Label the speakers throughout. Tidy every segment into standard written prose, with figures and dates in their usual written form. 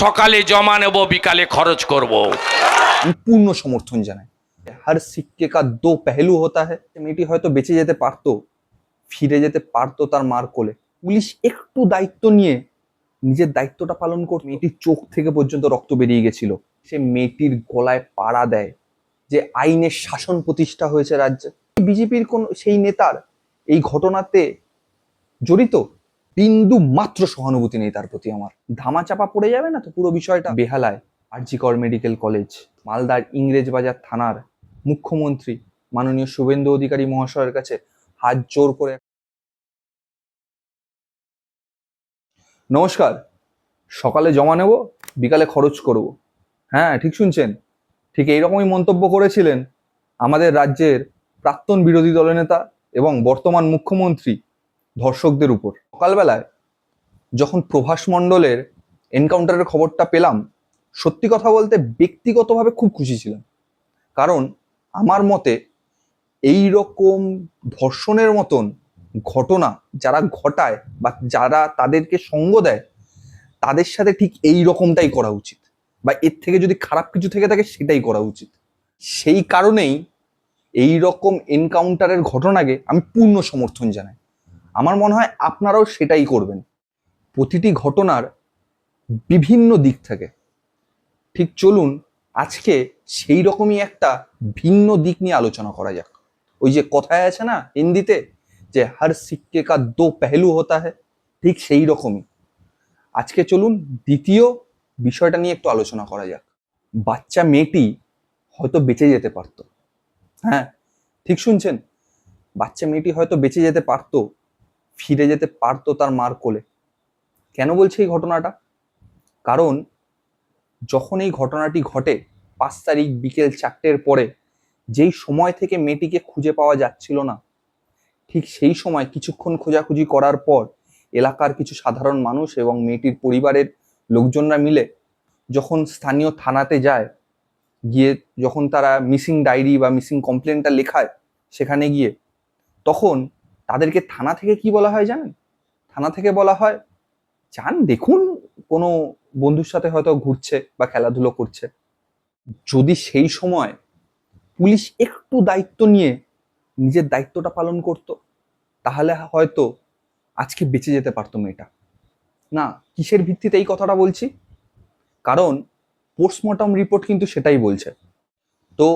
Speaker 1: সকালে জমা নেব, বিকালে খরচ করব।
Speaker 2: আমি পূর্ণ সমর্থন জানাই। হর সিক্কে কা দো পেহলু হতা হ্যায়। মেয়েটি হয়তো বেঁচে যেতে পারতো, ফিরে যেতে পারতো তার মার কোলে। পুলিশ একটু দায়িত্ব নিয়ে নিজের দায়িত্বটা পালন করত। মেয়েটির চোখ থেকে পর্যন্ত রক্ত বেরিয়ে গেছিল। সে মেয়েটির গলায় পাড়া দেয় যে আইনের শাসন প্রতিষ্ঠা হয়েছে রাজ্যে। বিজেপির কোন সেই নেতার এই ঘটনাতে জড়িত বিন্দু মাত্র সহানুভূতি নেই তার প্রতি আমার। ধামাচাপা পড়ে যাবে না তো পুরো বিষয়টা। বেহালায় আরজি কর মেডিকেল কলেজ, মালদার ইংরেজবাজার থানার মুখ্যমন্ত্রী মাননীয় শুভেন্দু অধিকারী মহাশয়ের কাছে হাত জোর করে নমস্কার। সকালে জমা নেব, বিকালে খরচ করব। হ্যাঁ, ঠিক শুনছেন। ঠিক এইরকমই মন্তব্য করেছিলেন আমাদের রাজ্যের প্রাক্তন বিরোধী দলনেতা এবং বর্তমান মুখ্যমন্ত্রী ধর্ষকদের উপর। সকালবেলায় যখন প্রভাস মণ্ডলের এনকাউন্টারের খবরটা পেলাম, সত্যি কথা বলতে ব্যক্তিগতভাবে খুব খুশি ছিলাম। কারণ আমার মতে এই রকম ধর্ষণের মতন ঘটনা যারা ঘটায় বা যারা তাদেরকে সঙ্গ দেয়, তাদের সাথে ঠিক এই রকমটাই করা উচিত, বা এর থেকে যদি খারাপ কিছু থেকে থাকে সেটাই করা উচিত। সেই কারণেই এই রকম এনকাউন্টারের ঘটনাকে আমি পূর্ণ সমর্থন জানাই। আমার মনে হয় আপনারাও সেটাই করবেন। প্রতিটি ঘটনার বিভিন্ন দিক থাকে। ঠিক চলুন আজকে সেই রকমই একটা ভিন্ন দিক নিয়ে আলোচনা করা যাক। ওই যে কথায় আছে না হিন্দিতে, যে হর সিক্কে কা দো পেহলু হতা হ্যায়, ঠিক সেই রকমই আজকে চলুন দ্বিতীয় বিষয়টা নিয়ে একটু আলোচনা করা যাক। বাচ্চা মেয়েটি হয়তো বেঁচে যেতে পারতো। হ্যাঁ, ঠিক শুনছেন। বাচ্চা মেয়েটি হয়তো বেঁচে যেতে পারতো, ফিরে যেতে পারতো তার মার কোলে। কেন বলছি এই ঘটনাটা? কারণ যখন এই ঘটনাটি ঘটে 5 তারিখ বিকেল 4টের পরে, যেই সময় থেকে মেয়েটিকে খুঁজে পাওয়া যাচ্ছিল না, ঠিক সেই সময় কিছুক্ষণ খোঁজাখুঁজি করার পর এলাকার কিছু সাধারণ মানুষ এবং মেয়েটির পরিবারের লোকজনরা মিলে যখন স্থানীয় থানাতে যায়, গিয়ে যখন তারা মিসিং ডায়েরি বা মিসিং কমপ্লেনটা লেখায় সেখানে গিয়ে, তখন তাদেরকে থানা থেকে কি বলা হয় জানেন? থানা থেকে বলা হয়, যান দেখুন, কোনো বন্ধুর সাথে হয়তো ঘুরছে বা খেলাধুলো করছে। যদি সেই সময় পুলিশ একটু দায়িত্ব নিয়ে নিজের দায়িত্বটা পালন করত, তাহলে হয়তো আজকে বেঁচে যেতে পারতো মেয়েটা। না, কিসের ভিত্তিতে এই কথাটা বলছি? কারণ পোস্টমর্টম রিপোর্ট কিন্তু সেটাই বলছে। তো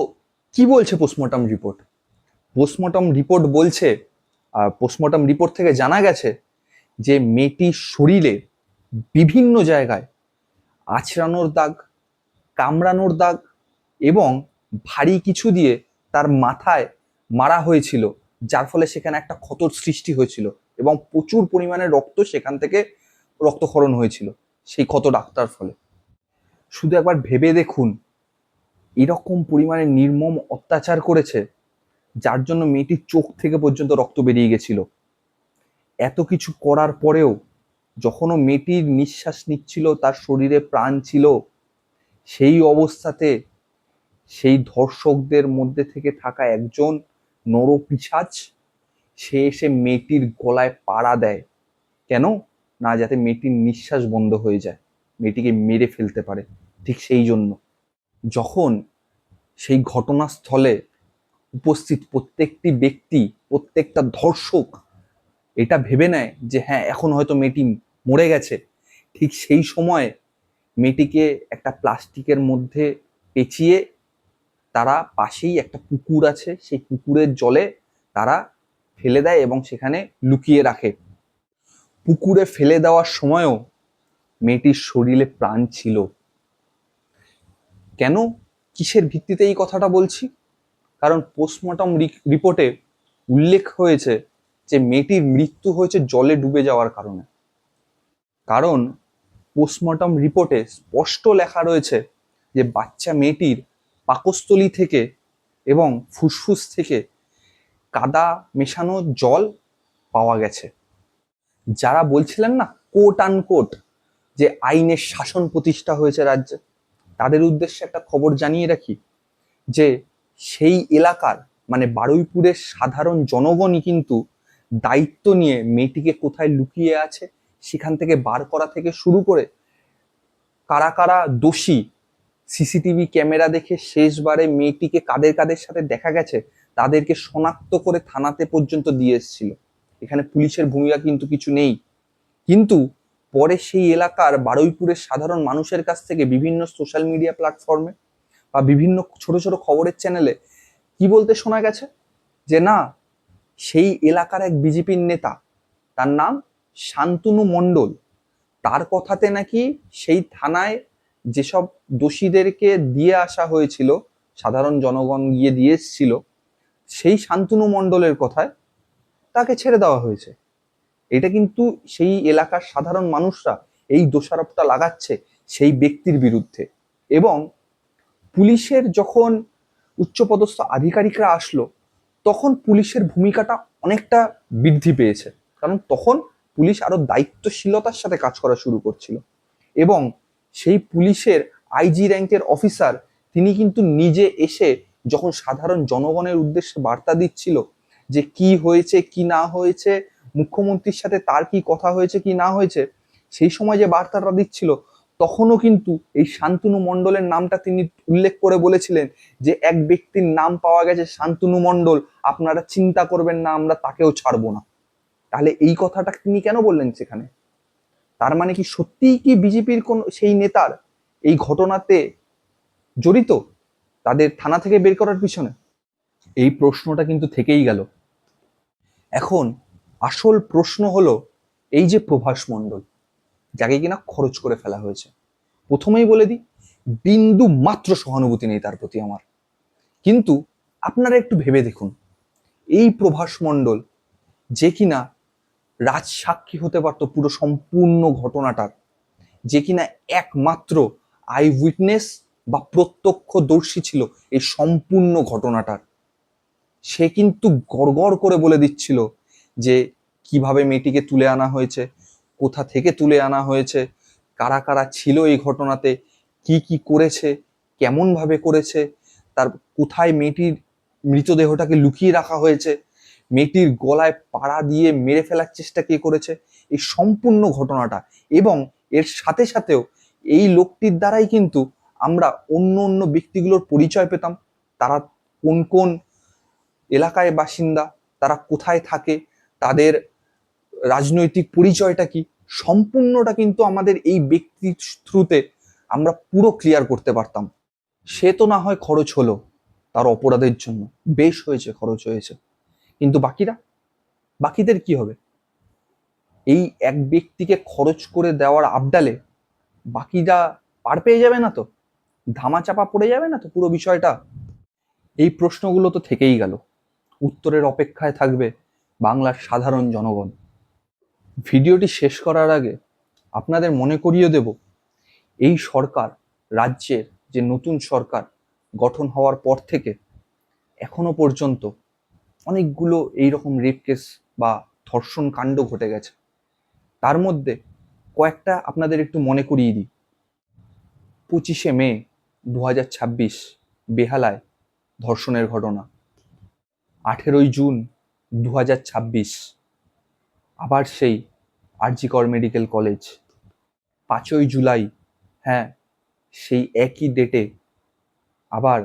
Speaker 2: কি বলছে পোস্টমর্টম রিপোর্ট? পোস্টমর্টম রিপোর্ট বলছে, পোস্টমর্টম রিপোর্ট থেকে জানা গেছে যে মেয়েটির শরীরে বিভিন্ন জায়গায় আঁচড়ানোর দাগ, কামড়ানোর দাগ এবং ভারী কিছু দিয়ে তার মাথায় মারা হয়েছিল, যার ফলে সেখানে একটা ক্ষতর সৃষ্টি হয়েছিল এবং প্রচুর পরিমাণে রক্ত সেখান থেকে রক্তক্ষরণ হয়েছিল সেই ক্ষত ডাক্তার ফলে। শুধু একবার ভেবে দেখুন, এরকম পরিমাণে নির্মম অত্যাচার করেছে যার জন্য মেয়েটির চোখ থেকে পর্যন্ত রক্ত বেরিয়ে গেছিল। এত কিছু করার পরেও যখনও মেয়েটির নিঃশ্বাস নিচ্ছিল, তার শরীরে প্রাণ ছিল, সেই অবস্থাতে সেই ধর্ষকদের মধ্যে থেকে থাকা একজন নরপিশাচ সে এসে মেয়েটির গলায় পাড়া দেয়। কেন? না, যাতে মেয়েটির নিঃশ্বাস বন্ধ হয়ে যায়, মেয়েটিকে মেরে ফেলতে পারে। ঠিক সেই জন্য যখন সেই ঘটনাস্থলে উপস্থিত প্রত্যেকটি ব্যক্তি, প্রত্যেকটা ধর্ষক এটা ভেবে নেয় যে হ্যাঁ, এখন হয়তো মেয়েটি মরে গেছে, ঠিক সেই সময় মেয়েটিকে একটা প্লাস্টিকের মধ্যে পেঁচিয়ে তারা পাশেই একটা পুকুর আছে, সেই পুকুরের জলে তারা ফেলে দেয় এবং সেখানে লুকিয়ে রাখে। পুকুরে ফেলে দেওয়ার সময়ও মেয়েটির শরীরে প্রাণ ছিল। কেন, কিসের ভিত্তিতে এই কথাটা বলছি? কারণ পোস্টমর্টম রিপোর্টে উল্লেখ হয়েছে যে মেয়েটির মৃত্যু হয়েছে জলে ডুবে যাওয়ার কারণে। কারণ পোস্টমর্টম রিপোর্টে স্পষ্ট লেখা রয়েছে যে বাচ্চা মেয়েটির পাকস্থলী থেকে এবং ফুসফুস থেকে কাদা মেশানো জল পাওয়া গেছে। যারা বলছিলেন না কোট আনকোট যে আইনের শাসন প্রতিষ্ঠা হয়েছে রাজ্যে, তাদের উদ্দেশ্যে একটা খবর জানিয়ে রাখি যে সেই এলাকার মানে বারুইপুরের সাধারণ জনগণই কিন্তু দায়িত্ব নিয়ে মেয়েটিকে কোথায় লুকিয়ে আছে সেখান থেকে বার করা থেকে শুরু করে কারা কারা দোষী, সিসিটিভি ক্যামেরা দেখে শেষবারে মেয়েটিকে কাদের কাদের সাথে দেখা গেছে তাদেরকে শনাক্ত করে থানাতে পর্যন্ত দিয়ে এসেছিল। এখানে পুলিশের ভূমিকা কিন্তু কিছু নেই। কিন্তু পরে সেই এলাকার বারুইপুরের সাধারণ মানুষের কাছ থেকে বিভিন্ন সোশ্যাল মিডিয়া প্ল্যাটফর্মে বা বিভিন্ন ছোট ছোট খবরের চ্যানেলে কি বলতে শোনা গেছে যে না, সেই এলাকার এক বিজেপির নেতা, তার নাম শান্তনু মণ্ডল, তার কথাতে নাকি সেই থানায় যেসব দোষীদেরকে দিয়ে আসা হয়েছিল, সাধারণ জনগণ গিয়ে দিয়ে এসেছিল, সেই শান্তনু মণ্ডলের কথায় তাকে ছেড়ে দেওয়া হয়েছে। এটা কিন্তু সেই এলাকার সাধারণ মানুষরা এই দোষারোপটা লাগাচ্ছে সেই ব্যক্তির বিরুদ্ধে। এবং পুলিশের যখন উচ্চপদস্থ আধিকারিকরা আসলো তখন পুলিশের ভূমিকাটা অনেকটা বৃদ্ধি পেয়েছে, কারণ তখন পুলিশ আরো দায়িত্বশীলতার সাথে কাজ করা শুরু করছিল। এবং সেই পুলিশের আইজি র্যাঙ্কের অফিসার তিনি কিন্তু নিজে এসে যখন সাধারণ জনগণের উদ্দেশ্যে বার্তা দিচ্ছিল যে কি হয়েছে কি না হয়েছে, মুখ্যমন্ত্রীর সাথে তার কি কথা হয়েছে কি না হয়েছে, সেই সময় যে বার্তাটা দিচ্ছিল তখনও কিন্তু এই শান্তনু মণ্ডলের নামটা তিনি উল্লেখ করে বলেছিলেন যে এক ব্যক্তির নাম পাওয়া গেছে শান্তনু মণ্ডল, আপনারা চিন্তা করবেন না, আমরা তাকেও ছাড়বো না। তাহলে এই কথাটা তিনি কেন বললেন সেখানে? তার মানে কি সত্যিই কি বিজেপির কোন সেই নেতার এই ঘটনাতে জড়িত, তাদের থানা থেকে বের করার পিছনে? এই প্রশ্নটা কিন্তু থেকেই গেল। এখন আসল প্রশ্ন হলো এই যে প্রভাস মণ্ডল, যাকে কিনা খরচ করে ফেলা হয়েছে, প্রথমেই বলে দিই বিন্দু মাত্র সহানুভূতি নেই তার প্রতি আমার। কিন্তু আপনারা একটু ভেবে দেখুন, এই প্রভাস মণ্ডল যে কিনা রাজসাক্ষী হতে পারতো পুরো সম্পূর্ণ ঘটনাটার, যে কিনা একমাত্র আই উইটনেস বা প্রত্যক্ষদর্শী ছিল এই সম্পূর্ণ ঘটনাটার, সে কিন্তু গড়গড় করে বলে দিচ্ছিল যে কিভাবে মেয়েটিকে তুলে আনা হয়েছে, কোথা থেকে তুলে আনা হয়েছে, কারা কারা ছিল এই ঘটনাতে, কি কি করেছে, কেমন ভাবে করেছে, তার কোথায় মেয়েটির মৃতদেহটাকে লুকিয়ে রাখা হয়েছে, মেয়েটির গলায় পাড়া দিয়ে মেরে ফেলার চেষ্টা কে করেছে, এই সম্পূর্ণ ঘটনাটা। এবং এর সাথে সাথেও এই লোকটির দ্বারাই কিন্তু আমরা অন্য অন্য ব্যক্তিগুলোর পরিচয় পেতাম, তারা কোন কোন এলাকায় বাসিন্দা, তারা কোথায় থাকে, তাদের রাজনৈতিক পরিচয়টা কি, সম্পূর্ণটা কিন্তু আমাদের এই ব্যক্তির থ্রুতে আমরা পুরো ক্লিয়ার করতে পারতাম। সে তো না হয় খরচ হলো তার অপরাধের জন্য, বেশ হয়েছে, খরচ হয়েছে, কিন্তু বাকিদের কি হবে? এই এক ব্যক্তিকে খরচ করে দেওয়ার আবডালে বাকিরা পার পেয়ে যাবে না তো, ধামাচাপা পড়ে যাবে না তো পুরো বিষয়টা? এই প্রশ্নগুলো তো থেকেই গেল, উত্তরের অপেক্ষায় থাকবে বাংলার সাধারণ জনগণ। ভিডিওটি শেষ করার আগে আপনাদের মনে করিয়ে দেব, এই সরকার, রাজ্যের যে নতুন সরকার গঠন হওয়ার পর থেকে এখনো পর্যন্ত অনেকগুলো এইরকম রেপ কেস বা ধর্ষণ কাণ্ড ঘটে গেছে। তার মধ্যে কয়েকটা আপনাদের একটু মনে করিয়ে দিই। 25শে মে 2026 বেহালায় ধর্ষণের ঘটনা। 18ই জুন 2026 আবার সেই আরজি কর মেডিকেল কলেজ। 5ই জুলাই, হ্যাঁ, সেই একই ডেটে আবার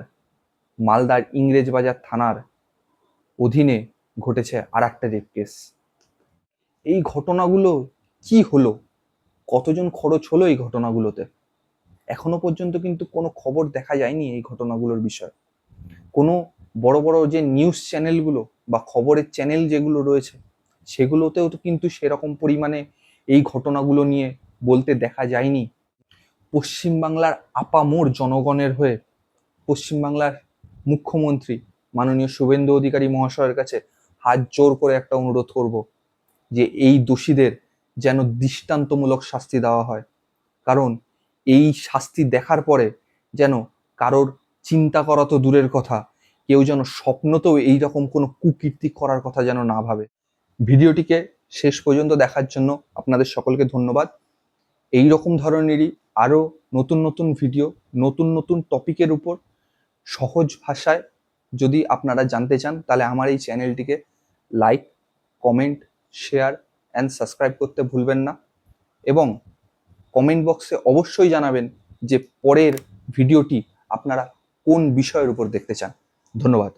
Speaker 2: মালদার ইংরেজবাজার থানার অধীনে ঘটেছে আর একটা রেপ কেস। এই ঘটনাগুলো কি হলো, কতজন খরচ হলো এই ঘটনাগুলোতে, এখনো পর্যন্ত কিন্তু কোনো খবর দেখা যায়নি এই ঘটনাগুলোর বিষয়ে। কোনো বড় বড় যে নিউজ চ্যানেলগুলো বা খবরের চ্যানেল যেগুলো রয়েছে সেগুলোতেও তো কিন্তু সেরকম পরিমাণে এই ঘটনাগুলো নিয়ে বলতে দেখা যায়নি। পশ্চিমবাংলার আপামোর জনগণের হয়ে পশ্চিমবাংলার মুখ্যমন্ত্রী মাননীয় শুভেন্দু অধিকারী মহাশয়ের কাছে হাত জোর করে একটা অনুরোধ করব যে এই দোষীদের যেন দৃষ্টান্তমূলক শাস্তি দেওয়া হয়। কারণ এই শাস্তি দেখার পরে যেন কারোর চিন্তা করা তো দূরের কথা, কেউ যেন স্বপ্নতেও এইরকম কোনো কুকীর্তি করার কথা যেন না ভাবে। ভিডিওটিকে শেষ পর্যন্ত দেখার জন্য আপনাদের সকলকে ধন্যবাদ। এই রকম ধরনেরই আরও নতুন নতুন ভিডিও, নতুন নতুন টপিকের উপর সহজ ভাষায় যদি আপনারা জানতে চান তাহলে আমার এই চ্যানেলটিকে like, comment, share and subscribe করতে ভুলবেন না। এবং কমেন্ট বক্সে অবশ্যই জানাবেন যে পরের ভিডিওটি আপনারা কোন বিষয়ের উপর দেখতে চান। ধন্যবাদ,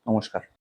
Speaker 2: নমস্কার।